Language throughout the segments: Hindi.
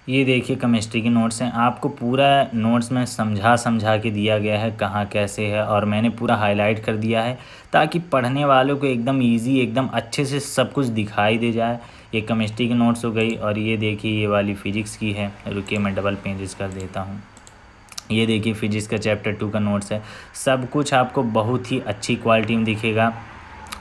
ये देखिए केमिस्ट्री के नोट्स हैं। आपको पूरा नोट्स में समझा समझा के दिया गया है कहाँ कैसे है, और मैंने पूरा हाईलाइट कर दिया है ताकि पढ़ने वालों को एकदम इजी एकदम अच्छे से सब कुछ दिखाई दे जाए। ये केमिस्ट्री की नोट्स हो गई, और ये देखिए ये वाली फिजिक्स की है। रुकिए मैं डबल पेजेस कर देता हूँ। ये देखिए फिजिक्स का चैप्टर 2 का नोट्स है। सब कुछ आपको बहुत ही अच्छी क्वालिटी में दिखेगा।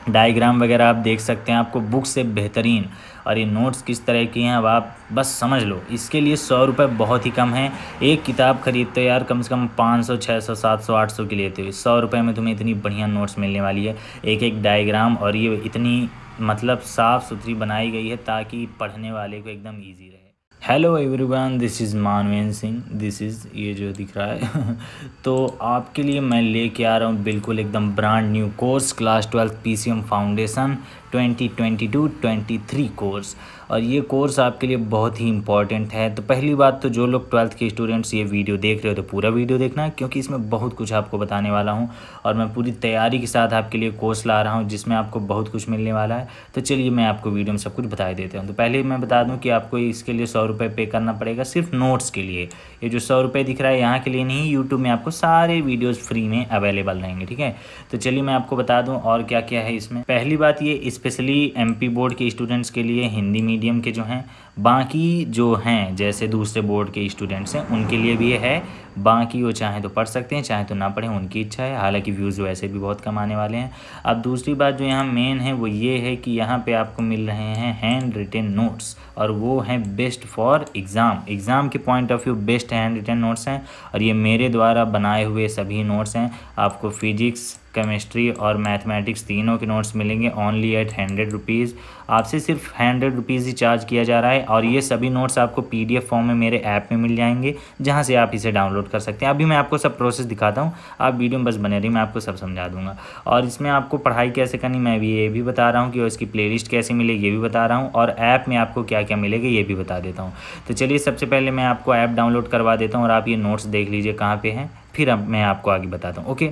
डायग्राम वगैरह आप देख सकते हैं, आपको बुक से बेहतरीन। और ये नोट्स किस तरह की हैं अब आप बस समझ लो। इसके लिए 100 रुपये बहुत ही कम है। एक किताब खरीदते हो यार कम से कम 500 600 700 800 की लेते हो। 100 रुपये में तुम्हें इतनी बढ़िया नोट्स मिलने वाली है, एक एक डायग्राम, और ये इतनी मतलब साफ़ सुथरी बनाई गई है ताकि पढ़ने वाले को एकदम ईजी रहे। Hello everyone, this is Manvendra Singh. This is ये जो दिख रहा है तो आपके लिए मैं लेके आ रहा हूँ बिल्कुल एकदम brand new course, class 12 PCM foundation 2022-23 course. और ये कोर्स आपके लिए बहुत ही इंपॉर्टेंट है। तो पहली बात तो जो लोग 12th के स्टूडेंट्स ये वीडियो देख रहे हो तो पूरा वीडियो देखना, क्योंकि इसमें बहुत कुछ आपको बताने वाला हूँ और मैं पूरी तैयारी के साथ आपके लिए कोर्स ला रहा हूँ जिसमें आपको बहुत कुछ मिलने वाला है। तो चलिए मैं आपको वीडियो में सब कुछ बता देता हूँ। तो पहले मैं बता दूँ कि आपको इसके लिए 100 रुपये पे करना पड़ेगा सिर्फ नोट्स के लिए। ये जो 100 रुपये दिख रहा है यहाँ के लिए नहीं, यूट्यूब में आपको सारे वीडियोज़ फ्री में अवेलेबल रहेंगे। ठीक है, तो चलिए मैं आपको बता दूँ और क्या क्या है इसमें। पहली बात ये स्पेशली एमपी बोर्ड के स्टूडेंट्स के लिए, हिंदी मीडियम के जो हैं, बाकी जो हैं जैसे दूसरे बोर्ड के स्टूडेंट्स हैं उनके लिए भी है। बाकी वो चाहे तो पढ़ सकते हैं, चाहे तो ना पढ़ें, उनकी इच्छा है। हालांकि व्यूज़ वैसे भी बहुत कम आने वाले हैं। अब दूसरी बात जो यहाँ मेन है वो ये है कि यहाँ पे आपको मिल रहे हैं हैंड रिटन नोट्स, और वो हैं बेस्ट फॉर एग्ज़ाम के point of view best handwritten notes हैं। और ये मेरे द्वारा बनाए हुए सभी नोट्स हैं। आपको फिजिक्स, केमिस्ट्री और मैथमेटिक्स तीनों के नोट्स मिलेंगे ओनली एट 100 रुपीज़। आपसे सिर्फ 100 रुपीज़ ही चार्ज किया जा रहा है। और ये सभी नोट्स आपको PDF फॉर्म में मेरे ऐप में मिल जाएंगे, जहां से आप इसे डाउनलोड कर सकते हैं। अभी मैं आपको सब प्रोसेस दिखाता हूं, आप वीडियो में बस बने रहिए, मैं आपको सब समझा दूंगा। और इसमें आपको पढ़ाई कैसे करनी मैं भी ये भी बता रहा हूँ कि इसकी प्लेलिस्ट कैसे मिलेगी ये भी बता रहा हूँ, और ऐप में आपको क्या क्या मिलेगा ये भी बता देता हूँ। तो चलिए सबसे पहले मैं आपको ऐप डाउनलोड करवा देता हूँ और आप ये नोट्स देख लीजिए कहाँ पर हैं, फिर अब मैं आपको आगे बताता हूँ। ओके,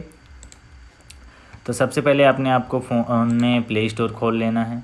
तो सबसे पहले आपने आपको फ़ोन में प्ले स्टोर खोल लेना है।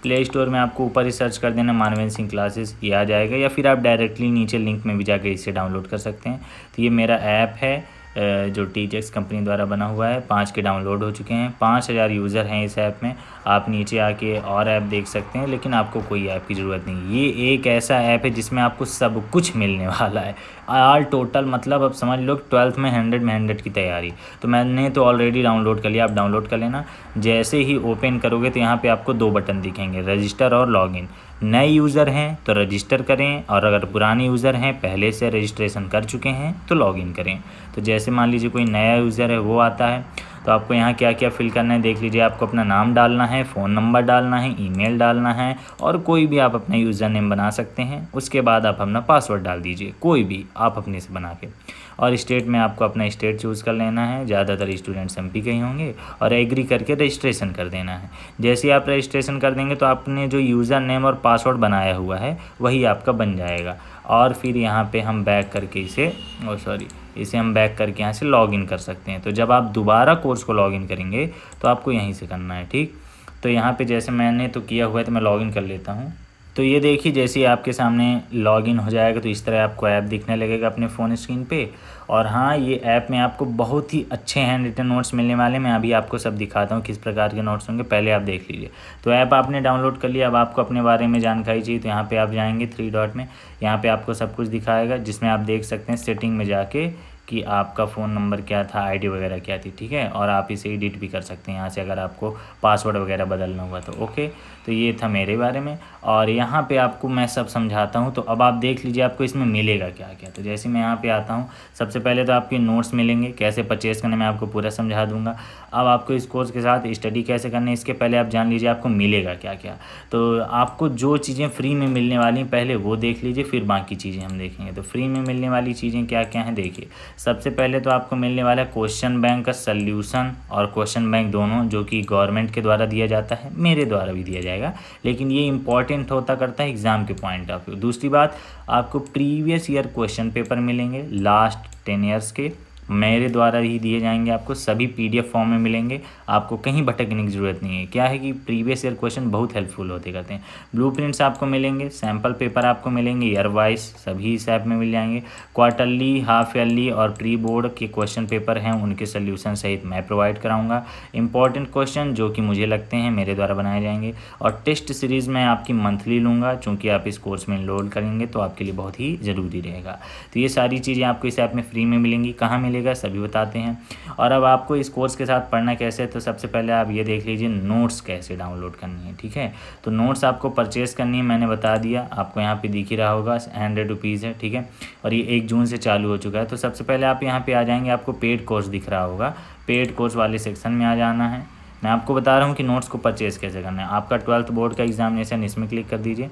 प्ले स्टोर में आपको ऊपर ही सर्च कर देना मानवेंद्र सिंह क्लासेस, ये आ जाएगा, या फिर आप डायरेक्टली नीचे लिंक में भी जाकर इसे डाउनलोड कर सकते हैं। तो ये मेरा ऐप है जो टीचेक्स कंपनी द्वारा बना हुआ है। 5 के डाउनलोड हो चुके हैं, 5000 यूज़र हैं इस ऐप में। आप नीचे आके और ऐप देख सकते हैं, लेकिन आपको कोई ऐप की ज़रूरत नहीं। ये एक ऐसा ऐप है जिसमें आपको सब कुछ मिलने वाला है, ऑल टोटल। मतलब अब समझ लो 12th में 100 में 100 की तैयारी। तो मैंने तो ऑलरेडी डाउनलोड कर लिया, आप डाउनलोड कर लेना। जैसे ही ओपन करोगे तो यहाँ पे आपको 2 बटन दिखेंगे, रजिस्टर और लॉगिन। नए यूज़र हैं तो रजिस्टर करें, और अगर पुराने यूज़र हैं पहले से रजिस्ट्रेशन कर चुके हैं तो लॉगिन करें। तो जैसे मान लीजिए कोई नया यूज़र है वो आता है, तो आपको यहाँ क्या क्या फिल करना है देख लीजिए। आपको अपना नाम डालना है, फ़ोन नंबर डालना है, ईमेल डालना है, और कोई भी आप अपना यूज़र नेम बना सकते हैं। उसके बाद आप अपना पासवर्ड डाल दीजिए, कोई भी आप अपने से बना के। और स्टेट में आपको अपना स्टेट चूज़ कर लेना है, ज़्यादातर स्टूडेंट्स MP के ही होंगे, और एग्री करके रजिस्ट्रेशन कर देना है। जैसे ही आप रजिस्ट्रेशन कर देंगे तो आपने जो यूज़र नेम और पासवर्ड बनाया हुआ है वही आपका बन जाएगा। और फिर यहाँ पे हम बैक करके इसे हम बैक करके यहाँ से लॉगिन कर सकते हैं। तो जब आप दोबारा कोर्स को लॉगिन करेंगे तो आपको यहीं से करना है। ठीक, तो यहाँ पे जैसे मैंने तो किया हुआ है तो मैं लॉगिन कर लेता हूँ। तो ये देखिए जैसे ही आपके सामने लॉगिन हो जाएगा तो इस तरह आपको ऐप दिखने लगेगा अपने फ़ोन स्क्रीन पे। और हाँ, ये ऐप में आपको बहुत ही अच्छे हैंड रिटन नोट्स मिलने वाले। मैं अभी आपको सब दिखाता हूँ किस प्रकार के नोट्स होंगे, पहले आप देख लीजिए। तो ऐप आपने डाउनलोड कर लिया। अब आपको अपने बारे में जानकारी चाहिए तो यहाँ पे आप जाएंगे 3 डॉट में, यहाँ पे आपको सब कुछ दिखाएगा, जिसमें आप देख सकते हैं सेटिंग में जाके कि आपका फ़ोन नंबर क्या था, ID वगैरह क्या थी। ठीक है, और आप इसे एडिट भी कर सकते हैं यहाँ से अगर आपको पासवर्ड वगैरह बदलना हुआ तो। ओके, तो ये था मेरे बारे में, और यहाँ पे आपको मैं सब समझाता हूँ। तो अब आप देख लीजिए आपको इसमें मिलेगा क्या क्या। तो जैसे मैं यहाँ पे आता हूँ, सबसे पहले तो आपके नोट्स मिलेंगे, कैसे परचेज़ करने मैं आपको पूरा समझा दूँगा। अब आपको इस कोर्स के साथ स्टडी कैसे करनी है इसके पहले आप जान लीजिए आपको मिलेगा क्या क्या। तो आपको जो चीज़ें फ्री में मिलने वाली हैं पहले वो देख लीजिए, फिर बाकी चीज़ें हम देखेंगे। तो फ्री में मिलने वाली चीज़ें क्या क्या हैं देखिए। सबसे पहले तो आपको मिलने वाला है क्वेश्चन बैंक का सल्यूशन और क्वेश्चन बैंक दोनों, जो कि गवर्नमेंट के द्वारा दिया जाता है, मेरे द्वारा भी दिया जाएगा, लेकिन ये इंपॉर्टेंट होता करता है एग्ज़ाम के पॉइंट ऑफ व्यू। दूसरी बात, आपको प्रीवियस ईयर क्वेश्चन पेपर मिलेंगे लास्ट 10 ईयर्स के, मेरे द्वारा ही दिए जाएंगे, आपको सभी PDF फॉर्म में मिलेंगे, आपको कहीं भटकने की ज़रूरत नहीं है। क्या है कि प्रीवियस ईयर क्वेश्चन बहुत हेल्पफुल होते करते हैं। ब्लूप्रिंट्स आपको मिलेंगे, सैम्पल पेपर आपको मिलेंगे ईयर वाइज, सभी इस ऐप में मिल जाएंगे। क्वार्टरली, हाफ ईयरली और प्री बोर्ड के क्वेश्चन पेपर हैं, उनके सोल्यूशन सहित मैं प्रोवाइड कराऊंगा। इंपॉर्टेंट क्वेश्चन जो कि मुझे लगते हैं मेरे द्वारा बनाए जाएंगे, और टेस्ट सीरीज़ में आपकी मंथली लूँगा, चूँकि आप इस कोर्स में इनरोल करेंगे तो आपके लिए बहुत ही ज़रूरी रहेगा। तो ये सारी चीज़ें आपको इस ऐप में फ्री में मिलेंगी। कहाँ मिलेगा सभी बताते हैं। और अब आपको इस कोर्स के साथ पढ़ना कैसे है, तो सबसे पहले आप ये देख लीजिए नोट्स कैसे डाउनलोड करनी है। ठीक है, तो नोट्स आपको परचेज़ करनी है, मैंने बता दिया, आपको यहाँ पे दिख ही रहा होगा 100 रुपीज़ है। ठीक है, और ये 1 जून से चालू हो चुका है। तो सबसे पहले आप यहाँ पे आ जाएंगे, आपको पेड कोर्स दिख रहा होगा, पेड कोर्स वाले सेक्शन में आ जाना है। मैं आपको बता रहा हूँ कि नोट्स को परचेज़ कैसे करना है। आपका 12th बोर्ड का एग्जामिनेशन, इसमें क्लिक कर दीजिए।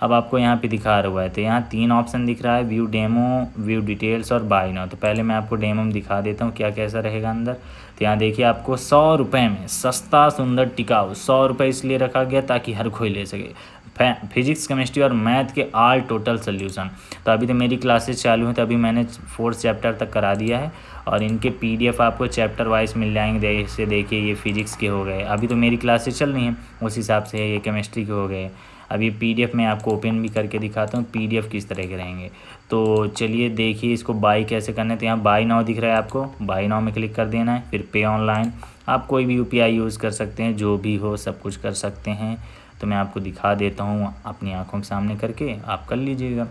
अब आपको यहाँ पे दिखा रहा है, तो यहाँ 3 ऑप्शन दिख रहा है, व्यू डेमो, व्यू डिटेल्स और बाय नाउ। तो पहले मैं आपको डेमो में दिखा देता हूँ क्या कैसा रहेगा अंदर। तो यहाँ देखिए, आपको 100 रुपये में सस्ता, सुंदर, टिकाऊ, 100 रुपये इसलिए रखा गया ताकि हर कोई ले सके, फिजिक्स, केमिस्ट्री और मैथ के ऑल टोटल सोल्यूशन। तो अभी तो मेरी क्लासेस चालू हैं, तो अभी मैंने 4th चैप्टर तक करा दिया है, और इनके PDF आपको चैप्टर वाइज मिल जाएंगे। जैसे देखिए, ये फिजिक्स के हो गए, अभी तो मेरी क्लासेस चल रही हैं, उस हिसाब से ये केमिस्ट्री के हो गए। अब ये PDF मैं आपको ओपन भी करके दिखाता हूँ, PDF किस तरह के रहेंगे। तो चलिए देखिए इसको बाई कैसे करना है। तो यहाँ बाई नाउ दिख रहा है, आपको बाई नाउ में क्लिक कर देना है, फिर पे ऑनलाइन। आप कोई भी UPI यूज़ कर सकते हैं, जो भी हो सब कुछ कर सकते हैं। तो मैं आपको दिखा देता हूँ अपनी आंखों के सामने करके, आप कर लीजिएगा।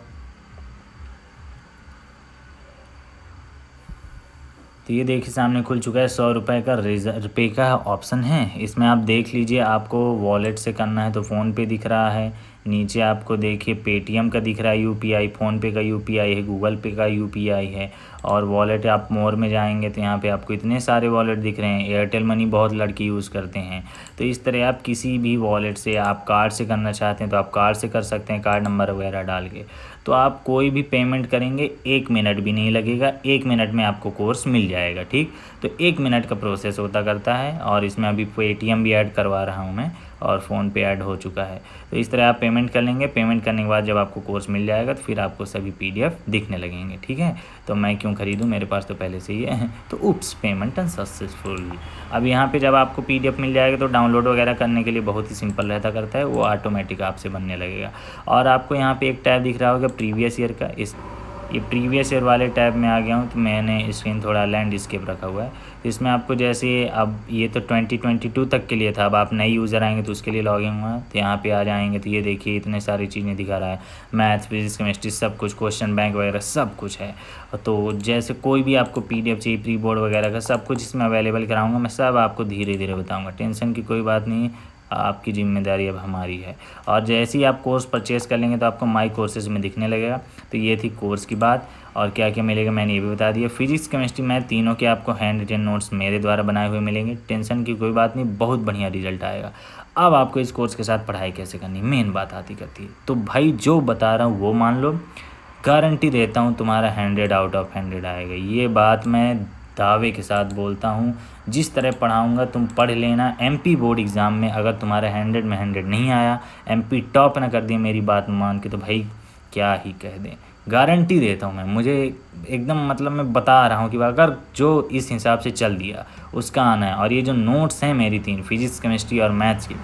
तो ये देखिए सामने खुल चुका है, 100 रुपये का पे का ऑप्शन है। इसमें आप देख लीजिए, आपको वॉलेट से करना है तो फ़ोनपे दिख रहा है, नीचे आपको देखिए पेटीएम का दिख रहा है UPI, फ़ोनपे का UPI है, गूगल पे का UPI है, और वॉलेट आप मोर में जाएंगे तो यहाँ पे आपको इतने सारे वॉलेट दिख रहे हैं। एयरटेल मनी बहुत लड़के यूज़ करते हैं। तो इस तरह आप किसी भी वॉलेट से, आप कार्ड से करना चाहते हैं तो आप कार्ड से कर सकते हैं, कार्ड नंबर वगैरह डाल के। तो आप कोई भी पेमेंट करेंगे 1 मिनट भी नहीं लगेगा, 1 मिनट में आपको कोर्स मिल जाएगा। ठीक, तो 1 मिनट का प्रोसेस होता करता है, और इसमें अभी पेटीएम भी ऐड करवा रहा हूँ मैं, और फ़ोनपे ऐड हो चुका है। तो इस तरह आप पेमेंट कर लेंगे। पेमेंट करने के बाद जब आपको कोर्स मिल जाएगा तो फिर आपको सभी PDF दिखने लगेंगे। ठीक है, तो मैं क्यों ख़रीदूँ, मेरे पास तो पहले से ही है। तो उप्स, पेमेंट अनसक्सेसफुल। अब यहाँ पे जब आपको PDF मिल जाएगा तो डाउनलोड वगैरह करने के लिए बहुत ही सिंपल रहता करता है, वो ऑटोमेटिक आपसे बनने लगेगा। और आपको यहाँ पे एक टैब दिख रहा होगा प्रीवियस ईयर का, ये प्रीवियस ईयर वाले टैब में आ गया हूँ। तो मैंने स्क्रीन थोड़ा लैंडस्केप रखा हुआ है, तो इसमें आपको जैसे, अब ये तो 2022 तक के लिए था, अब आप नए यूज़र आएंगे तो उसके लिए लॉगिन हुआ। तो यहाँ पे आ जाएंगे तो ये देखिए इतने सारी चीज़ें दिखा रहा है, मैथ, फिजिक्स, केमिस्ट्री सब कुछ, क्वेश्चन बैंक वगैरह सब कुछ है। तो जैसे कोई भी आपको PDF चाहिए, प्री बोर्ड वगैरह का सब कुछ इसमें अवेलेबल कराऊँगा मैं, सब आपको धीरे धीरे बताऊँगा, टेंशन की कोई बात नहीं है, आपकी जिम्मेदारी अब हमारी है। और जैसे ही आप कोर्स परचेज़ कर लेंगे तो आपको माई कोर्सेज में दिखने लगेगा। तो ये थी कोर्स की बात, और क्या क्या मिलेगा मैंने ये भी बता दिया। फिजिक्स, केमिस्ट्री, मैथ तीनों के आपको हैंड रिटन नोट्स मेरे द्वारा बनाए हुए मिलेंगे, टेंशन की कोई बात नहीं, बहुत बढ़िया रिजल्ट आएगा। अब आपको इस कोर्स के साथ पढ़ाई कैसे करनी, मेन बात आती करती है। तो भाई जो बता रहा हूँ वो मान लो, गारंटी देता हूँ तुम्हारा 100 आउट ऑफ 100 आएगा। ये बात मैं दावे के साथ बोलता हूँ। जिस तरह पढ़ाऊँगा तुम पढ़ लेना। MP बोर्ड एग्ज़ाम में अगर तुम्हारा 100 में 100 नहीं आया, MP टॉप ना कर दिए मेरी बात मान के, तो भाई क्या ही कह दें, गारंटी देता हूँ मैं, मुझे एकदम मतलब मैं बता रहा हूँ कि अगर जो इस हिसाब से चल दिया उसका आना है। और ये जो नोट्स हैं मेरी 3 फिजिक्स, केमिस्ट्री और मैथ्स की,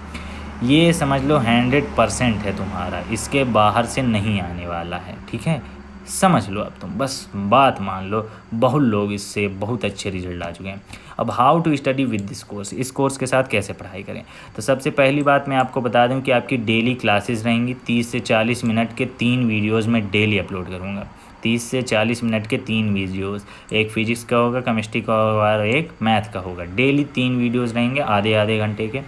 ये समझ लो 100% है तुम्हारा, इसके बाहर से नहीं आने वाला है। ठीक है, समझ लो अब तुम, बस बात मान लो। बहुत लोग इससे बहुत अच्छे रिजल्ट आ चुके हैं। अब how to study with this course, इस कोर्स के साथ कैसे पढ़ाई करें। तो सबसे पहली बात मैं आपको बता दूं कि आपकी डेली क्लासेस रहेंगी। 30 से 40 मिनट के 3 वीडियोज़ में डेली अपलोड करूँगा। 30 से 40 मिनट के 3 वीडियोज़, एक फिजिक्स का होगा, केमिस्ट्री का होगा और एक मैथ का होगा। डेली 3 वीडियोज़ रहेंगे आधे आधे घंटे के।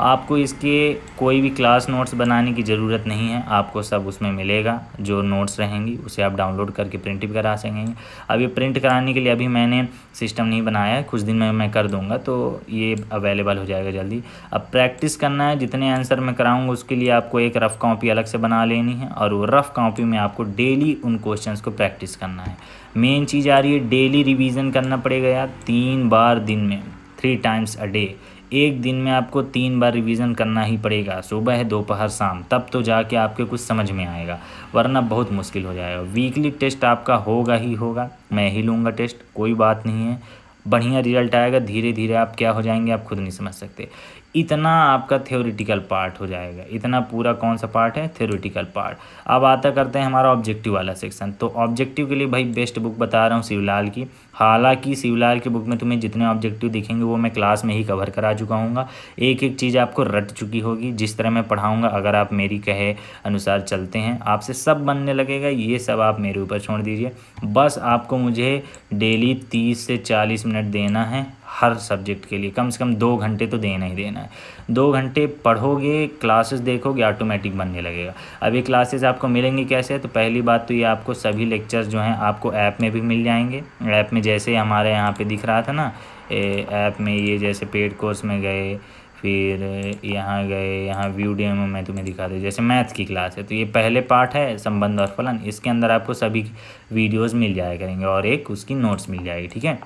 आपको इसके कोई भी क्लास नोट्स बनाने की ज़रूरत नहीं है, आपको सब उसमें मिलेगा। जो नोट्स रहेंगी उसे आप डाउनलोड करके प्रिंट भी करा सकेंगे। अब ये प्रिंट कराने के लिए अभी मैंने सिस्टम नहीं बनाया है, कुछ दिन में मैं कर दूंगा, तो ये अवेलेबल हो जाएगा जल्दी। अब प्रैक्टिस करना है, जितने आंसर मैं कराऊंगा उसके लिए आपको एक रफ़ कॉपी अलग से बना लेनी है, और वो रफ़ कॉपी में आपको डेली उन क्वेश्चंस को प्रैक्टिस करना है। मेन चीज़ आ रही है, डेली रिवीजन करना पड़ेगा यार, 3 बार दिन में, 3 टाइम्स अ डे। एक दिन में आपको 3 बार रिवीजन करना ही पड़ेगा, सुबह दोपहर शाम, तब तो जाके आपके कुछ समझ में आएगा, वरना बहुत मुश्किल हो जाएगा। वीकली टेस्ट आपका होगा ही होगा, मैं ही लूँगा टेस्ट, कोई बात नहीं है, बढ़िया रिजल्ट आएगा। धीरे धीरे आप क्या हो जाएंगे आप खुद नहीं समझ सकते। इतना आपका थ्योरेटिकल पार्ट हो जाएगा, इतना पूरा कौन सा पार्ट है, थ्योरेटिकल पार्ट। अब आता करते हैं हमारा ऑब्जेक्टिव वाला सेक्शन। तो ऑब्जेक्टिव के लिए भाई बेस्ट बुक बता रहा हूँ शिवलाल की। हालांकि शिवलाल की बुक में तुम्हें जितने ऑब्जेक्टिव दिखेंगे वो मैं क्लास में ही कवर करा चुका हूँ, एक एक चीज़ आपको रट चुकी होगी। जिस तरह मैं पढ़ाऊँगा अगर आप मेरी कहे अनुसार चलते हैं आपसे सब बनने लगेगा, ये सब आप मेरे ऊपर छोड़ दीजिए। बस आपको मुझे डेली 30 से 40 मिनट देना है हर सब्जेक्ट के लिए, कम से कम 2 घंटे तो देना ही देना है। 2 घंटे पढ़ोगे, क्लासेस देखोगे, ऑटोमेटिक बनने लगेगा। अब ये क्लासेस आपको मिलेंगी कैसे, तो पहली बात तो ये आपको सभी लेक्चर्स जो हैं आपको ऐप में भी मिल जाएंगे। ऐप में जैसे हमारे यहाँ पे दिख रहा था ना, ऐप में ये जैसे पेड कोर्स में गए, फिर यहाँ गए, यहाँ व्यू डेमो में तुम्हें दिखा दे, जैसे मैथ की क्लास है तो ये पहले पार्ट है संबंध और फलन, इसके अंदर आपको सभी वीडियोज़ मिल जाया करेंगे और एक उसकी नोट्स मिल जाएगी, ठीक है।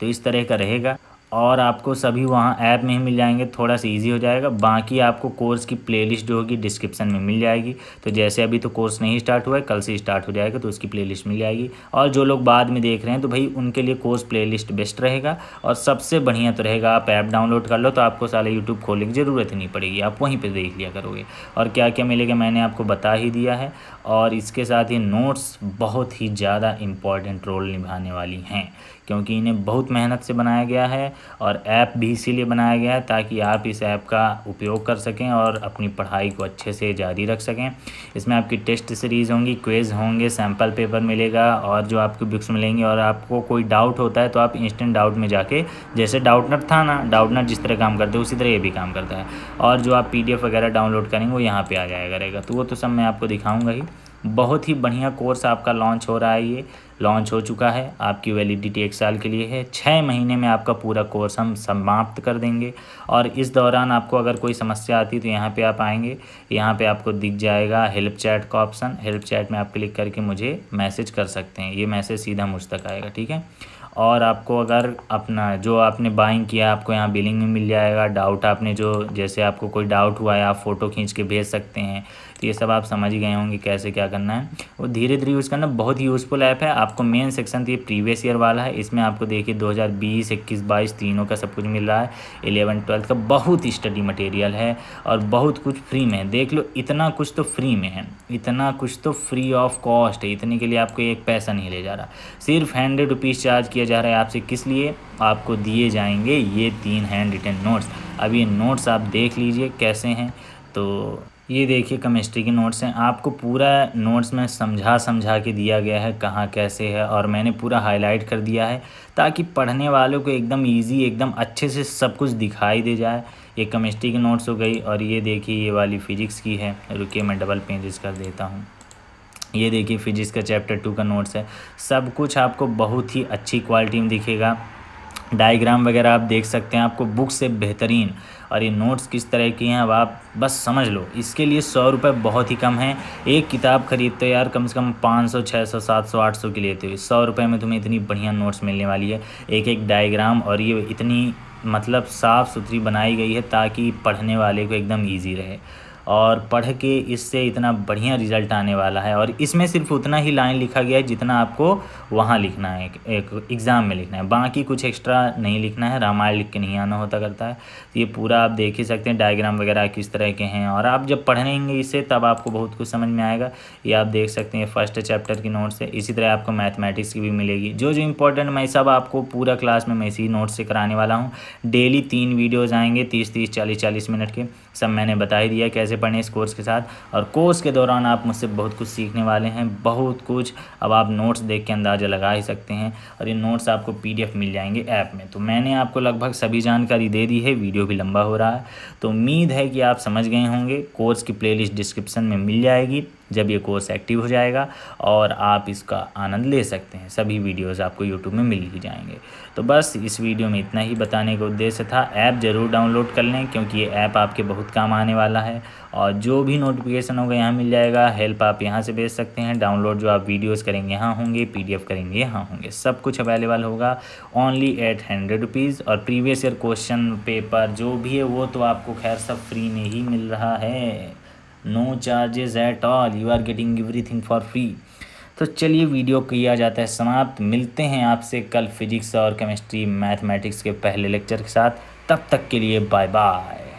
तो इस तरह का रहेगा और आपको सभी वहाँ ऐप में ही मिल जाएंगे, थोड़ा सा इजी हो जाएगा। बाकी आपको कोर्स की प्लेलिस्ट जो होगी डिस्क्रिप्शन में मिल जाएगी। तो जैसे अभी तो कोर्स नहीं स्टार्ट हुआ है, कल से स्टार्ट हो जाएगा तो उसकी प्लेलिस्ट मिल जाएगी। और जो लोग बाद में देख रहे हैं तो भाई उनके लिए कोर्स प्लेलिस्ट बेस्ट रहेगा। और सबसे बढ़िया तो रहेगा आप ऐप डाउनलोड कर लो, तो आपको साले यूट्यूब खोलने की ज़रूरत ही नहीं पड़ेगी, आप वहीं पर देख लिया करोगे। और क्या क्या मिलेगा मैंने आपको बता ही दिया है। और इसके साथ ये नोट्स बहुत ही ज़्यादा इम्पॉर्टेंट रोल निभाने वाली हैं, क्योंकि इन्हें बहुत मेहनत से बनाया गया है और ऐप भी इसीलिए बनाया गया है ताकि आप इस ऐप का उपयोग कर सकें और अपनी पढ़ाई को अच्छे से जारी रख सकें। इसमें आपकी टेस्ट सीरीज़ होंगी, क्विज़ होंगे, सैम्पल पेपर मिलेगा और जो आपकी बुक्स मिलेंगी। और आपको कोई डाउट होता है तो आप इंस्टेंट डाउट में जाके, जैसे डाउटनट था ना, डाउटनट जिस तरह काम करते हैं उसी तरह ये भी काम करता है। और जो आप PDF वगैरह डाउनलोड करेंगे वो यहाँ पर आ जाया करेगा, तो वो तो सब मैं आपको दिखाऊँगा ही। बहुत ही बढ़िया कोर्स आपका लॉन्च हो रहा है, ये लॉन्च हो चुका है, आपकी वैलिडिटी 1 साल के लिए है। 6 महीने में आपका पूरा कोर्स हम समाप्त कर देंगे। और इस दौरान आपको अगर कोई समस्या आती तो यहाँ पे आप आएंगे, यहाँ पे आपको दिख जाएगा हेल्प चैट का ऑप्शन। हेल्प चैट में आप क्लिक करके मुझे मैसेज कर सकते हैं, ये मैसेज सीधा मुझ तक आएगा, ठीक है। और आपको अगर अपना जो आपने बाइंग किया आपको यहाँ बिलिंग में मिल जाएगा। डाउट आपने जो, जैसे आपको कोई डाउट हुआ है आप फ़ोटो खींच के भेज सकते हैं। तो ये सब आप समझ ही गए होंगे कैसे क्या करना है, वो धीरे धीरे यूज़ करना। बहुत ही यूज़फुल ऐप है। आपको मेन सेक्शन तो ये प्रीवियस ईयर वाला है, इसमें आपको देखिए 2020, 21, 22 तीनों का सब कुछ मिल रहा है। 11, 12 का बहुत स्टडी मटेरियल है और बहुत कुछ फ्री में है। देख लो, इतना कुछ तो फ्री में है, इतना कुछ तो फ्री ऑफ कॉस्ट है। इतने के लिए आपको एक पैसा नहीं ले जा रहा, सिर्फ 100 रुपीज़ चार्ज किया जा रहा है आपसे। किस लिए? आपको दिए जाएंगे ये 3 हैंड रिटन नोट्स। अब ये नोट्स आप देख लीजिए कैसे हैं। तो ये देखिए केमिस्ट्री के नोट्स हैं, आपको पूरा नोट्स में समझा के दिया गया है कहाँ कैसे है, और मैंने पूरा हाईलाइट कर दिया है ताकि पढ़ने वालों को एकदम इजी, एकदम अच्छे से सब कुछ दिखाई दे जाए। ये केमिस्ट्री की नोट्स हो गई। और ये देखिए ये वाली फिजिक्स की है, रुकिए मैं डबल पेजेस कर देता हूँ। ये देखिए फिजिक्स का चैप्टर 2 का नोट्स है। सब कुछ आपको बहुत ही अच्छी क्वालिटी में दिखेगा, डायग्राम वगैरह आप देख सकते हैं, आपको बुक से बेहतरीन। और ये नोट्स किस तरह की हैं अब आप बस समझ लो। इसके लिए 100 रुपये बहुत ही कम है। एक किताब खरीदते यार कम से कम 500, 600, 700, 800 की लेते हुए 100 रुपये में तुम्हें इतनी बढ़िया नोट्स मिलने वाली है, एक एक डायग्राम। और ये इतनी मतलब साफ़ सुथरी बनाई गई है ताकि पढ़ने वाले को एकदम ईजी रहे, और पढ़ के इससे इतना बढ़िया रिज़ल्ट आने वाला है। और इसमें सिर्फ उतना ही लाइन लिखा गया है जितना आपको वहाँ लिखना है, एक एग्ज़ाम में लिखना है, बाकी कुछ एक्स्ट्रा नहीं लिखना है। रामायण लिख के नहीं आना होता करता है। तो ये पूरा आप देख ही सकते हैं डायग्राम वगैरह किस तरह के हैं, और आप जब पढ़ेंगे इसे तब आपको बहुत कुछ समझ में आएगा। ये आप देख सकते हैं फर्स्ट चैप्टर की नोट्स है। इसी तरह आपको मैथमेटिक्स की भी मिलेगी, जो जो इंपॉर्टेंट मैं सब आपको पूरा क्लास में मैं इसी नोट्स से कराने वाला हूँ। डेली 3 वीडियोज़ आएंगे 30-30, 40-40 मिनट के, सब मैंने बता ही दिया कैसे पढ़ें इस कोर्स के साथ। और कोर्स के दौरान आप मुझसे बहुत कुछ सीखने वाले हैं, बहुत कुछ। अब आप नोट्स देख के अंदाज़ा लगा ही सकते हैं। और ये नोट्स आपको PDF मिल जाएंगे ऐप में। तो मैंने आपको लगभग सभी जानकारी दे दी है, वीडियो भी लंबा हो रहा है। तो उम्मीद है कि आप समझ गए होंगे। कोर्स की प्लेलिस्ट डिस्क्रिप्शन में मिल जाएगी, जब ये कोर्स एक्टिव हो जाएगा, और आप इसका आनंद ले सकते हैं। सभी वीडियोस आपको यूट्यूब में मिल ही जाएंगे। तो बस इस वीडियो में इतना ही बताने का उद्देश्य था। ऐप ज़रूर डाउनलोड कर लें, क्योंकि ये ऐप आपके बहुत काम आने वाला है, और जो भी नोटिफिकेशन होगा यहाँ मिल जाएगा। हेल्प आप यहाँ से भेज सकते हैं, डाउनलोड जो आप वीडियोस करेंगे यहाँ होंगे, PDF करेंगे यहाँ होंगे, सब कुछ अवेलेबल होगा ओनली एट 100 रुपीज़। और प्रीवियस ईयर क्वेश्चन पेपर जो भी है वो तो आपको खैर सब फ्री में ही मिल रहा है, no charges at all, you are getting everything for free. तो चलिए वीडियो किया जाता है समाप्त। मिलते हैं आपसे कल फिजिक्स और केमिस्ट्री मैथमेटिक्स के पहले लेक्चर के साथ। तब तक के लिए बाय बाय।